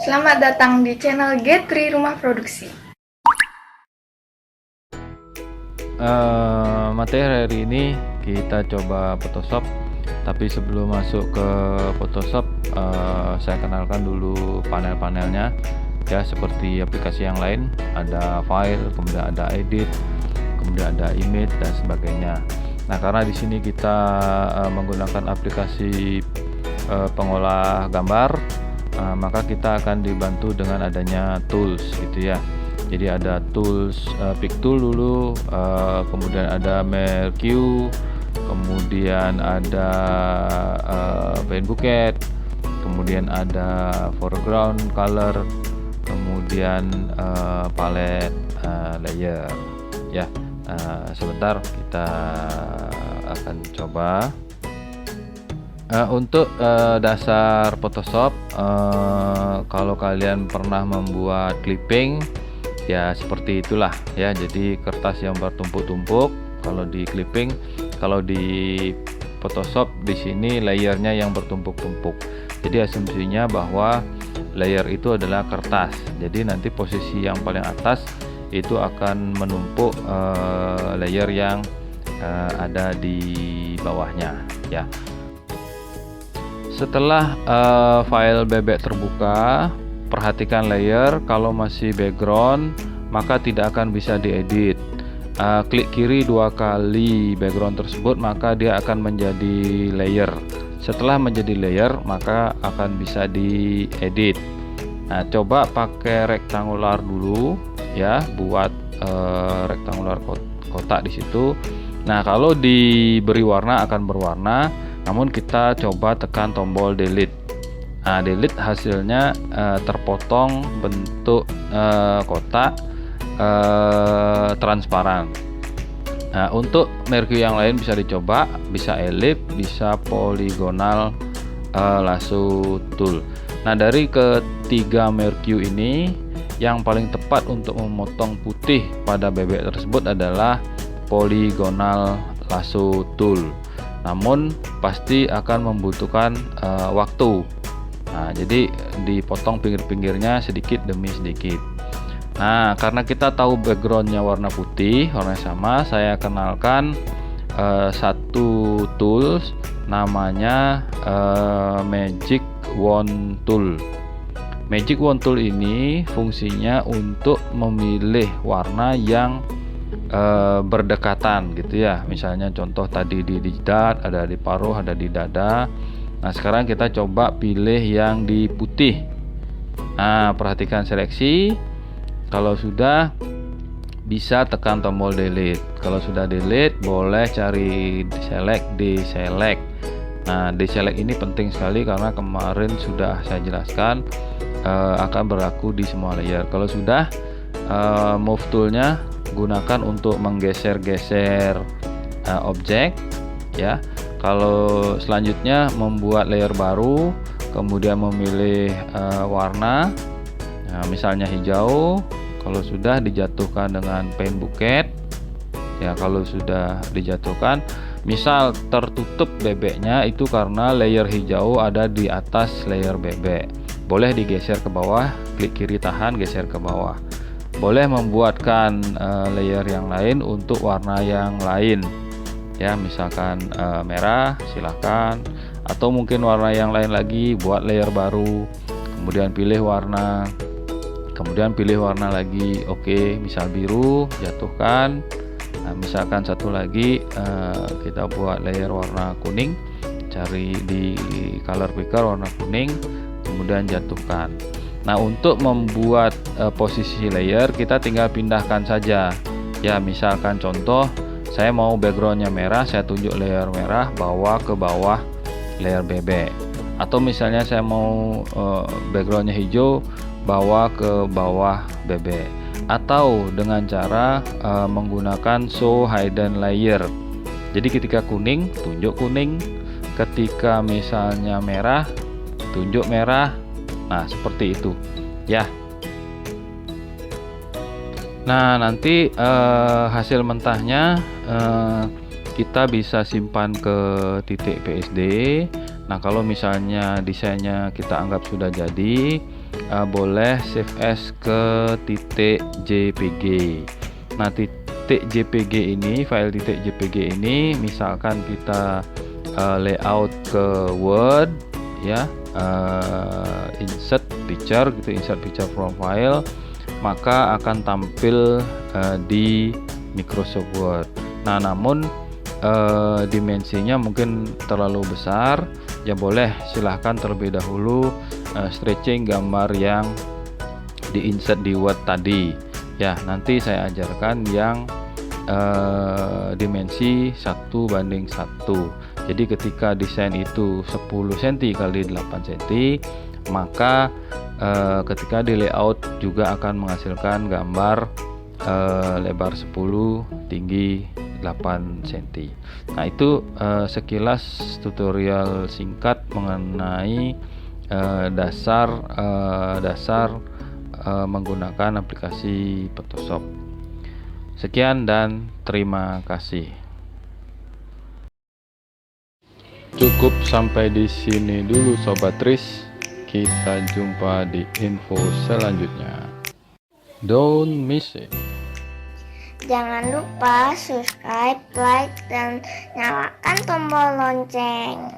Selamat datang di channel Getri Rumah Produksi. Materi hari ini kita coba Photoshop, tapi sebelum masuk ke Photoshop saya kenalkan dulu panel-panelnya ya. Seperti aplikasi yang lain, ada file, kemudian ada edit, kemudian ada image dan sebagainya. Nah, karena di sini kita menggunakan aplikasi pengolah gambar, maka kita akan dibantu dengan adanya tools gitu ya. Jadi ada tools pick tool dulu, kemudian ada Mercue, kemudian ada paint bucket, kemudian ada foreground color, kemudian palette layer ya. Sebentar kita akan coba. Untuk dasar Photoshop, kalau kalian pernah membuat clipping ya seperti itulah ya. Jadi kertas yang bertumpuk-tumpuk kalau di clipping, kalau di Photoshop di sini layernya yang bertumpuk-tumpuk. Jadi asumsinya bahwa layer itu adalah kertas. Jadi nanti posisi yang paling atas itu akan menumpuk layer yang ada di bawahnya ya. Setelah file bebek terbuka, perhatikan layer. Kalau masih background maka tidak akan bisa diedit. Klik kiri 2 kali background tersebut, maka dia akan menjadi layer. Setelah menjadi layer maka akan bisa diedit. Nah, coba pakai rectangular dulu ya, buat rectangular kotak di situ. Nah, kalau diberi warna akan berwarna, namun kita coba tekan tombol delete. Nah, delete hasilnya terpotong bentuk kotak transparan. Nah, untuk Mercue yang lain bisa dicoba, bisa ellipse, bisa polygonal lasso tool. Nah, dari ketiga Mercue ini yang paling tepat untuk memotong putih pada bebek tersebut adalah polygonal lasso tool. Namun pasti akan membutuhkan waktu. Nah, jadi dipotong pinggir-pinggirnya sedikit demi sedikit. Nah, karena kita tahu backgroundnya warna putih, warna sama, saya kenalkan satu tools namanya Magic Wand Tool. Magic Wand Tool ini fungsinya untuk memilih warna yang berdekatan gitu ya. Misalnya contoh tadi di jidat, ada di paruh, ada di dada. Nah, sekarang kita coba pilih yang di putih. Nah, perhatikan seleksi. Kalau sudah, bisa tekan tombol delete. Kalau sudah delete, boleh cari deselect. Nah, deselect ini penting sekali karena kemarin sudah saya jelaskan akan berlaku di semua layer. Kalau sudah, move toolnya gunakan untuk menggeser-geser objek ya. Kalau selanjutnya membuat layer baru, kemudian memilih warna, nah, misalnya hijau. Kalau sudah, dijatuhkan dengan paint bucket ya. Kalau sudah dijatuhkan, misal tertutup bebeknya itu karena layer hijau ada di atas layer bebek, boleh digeser ke bawah, klik kiri tahan, geser ke bawah. Boleh membuatkan layer yang lain untuk warna yang lain ya, misalkan merah silahkan, atau mungkin warna yang lain lagi, buat layer baru, kemudian pilih warna, kemudian pilih warna lagi. Oke, misal biru, jatuhkan. Nah, misalkan satu lagi kita buat layer warna kuning, cari di color picker warna kuning, kemudian jatuhkan. Nah, untuk membuat posisi layer kita tinggal pindahkan saja ya. Misalkan contoh, saya mau backgroundnya merah, saya tunjuk layer merah, bawa ke bawah layer bebek. Atau misalnya saya mau backgroundnya hijau, bawa ke bawah bebek. Atau dengan cara menggunakan show hidden layer. Jadi ketika kuning, tunjuk kuning. Ketika misalnya merah, tunjuk merah. Nah, seperti itu ya. Nah, nanti hasil mentahnya kita bisa simpan ke titik PSD. Nah, kalau misalnya desainnya kita anggap sudah jadi, boleh save as ke titik .jpg. Nah, titik .jpg ini, file titik .jpg ini, misalkan kita layout ke Word ya, insert picture gitu, insert picture from file, maka akan tampil di Microsoft Word. Nah, namun dimensinya mungkin terlalu besar, ya boleh silahkan terlebih dahulu stretching gambar yang di insert di Word tadi ya. Nanti saya ajarkan yang dimensi 1:1. Jadi ketika desain itu 10 cm kali 8 cm, maka ketika di layout juga akan menghasilkan gambar lebar 10, tinggi 8 cm. Nah, itu sekilas tutorial singkat mengenai dasar menggunakan aplikasi Photoshop. Sekian dan terima kasih. Cukup sampai di sini dulu Sobat Tris. Kita jumpa di info selanjutnya. Don't miss it. Jangan lupa subscribe, like, dan nyalakan tombol lonceng.